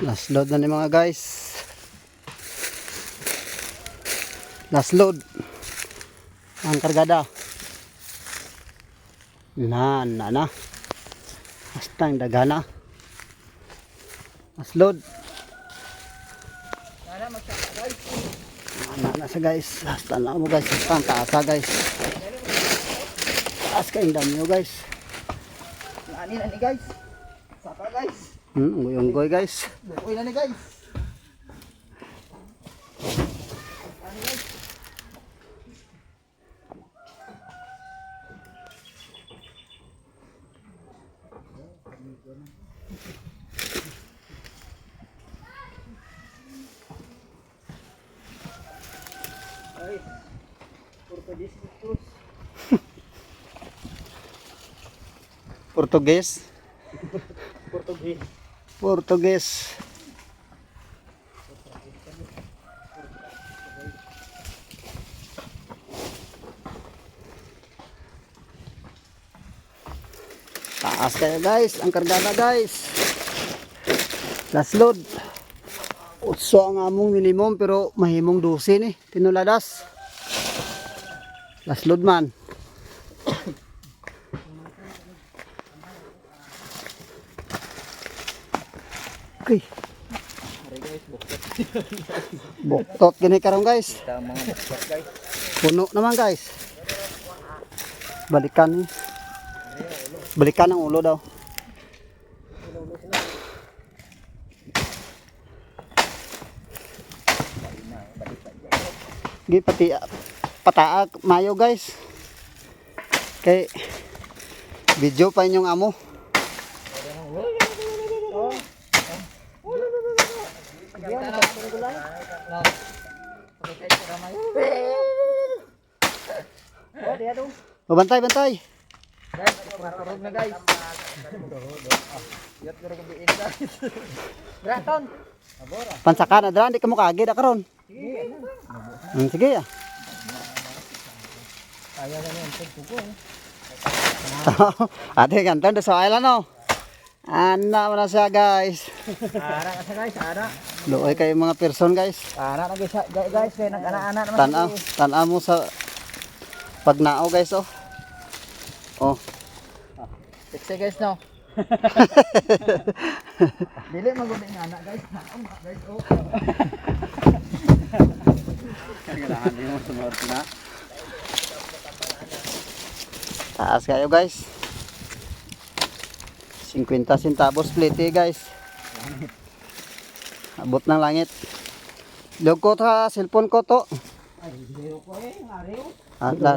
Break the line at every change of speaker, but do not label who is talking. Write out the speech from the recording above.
Last load na ni mga guys. Last load. Ang kargada. Na. Basta ang dagana. Last load. Na sa guys. Basta na mo guys. Basta ang taasa guys. Taas kayong dami nyo guys.
Nani na ni guys. Saka guys.
Unggoy guys.
Bukoy na ni guys. Ay, Portuguese terus.
Portuguese.
Portuguese.
Portuguese. Taas kayo guys, ang kargada guys. Last load. Utso ang among minimum pero mahimong 12 ni, tinuladas. Last load man. Okay. Buktot gini karong guys.
Mga buktot guys.
Puno naman guys. Balikan. Balikan ang ulo daw. Gi pati pataak mayo guys. Kay video pa inyong amo. Bantay.
Guys, makarog na guys. Yat ko rin biin guys. Graton.
Pansaka na dra, di ka mo kaagid karon. Sige ah.
Kaya na yan, pagpuko.
Ate gantan sa island no. Ana mo na siya guys.
Ara ka sa guys, ara.
Luoy kay mga person guys.
Ara na guys, kaya nag-ana-ana naman.
Tanaw mo sa pagnao guys oh. Oh.
Sexy guys no. Dili magubing anak guys. Guys oh.
Kailangan din mo sunod na. Taas kayo guys. 50 centavos plate guys. Abot ng langit. Log ko ta cellphone ko to.
Ay, hindi ko eh, ngariw.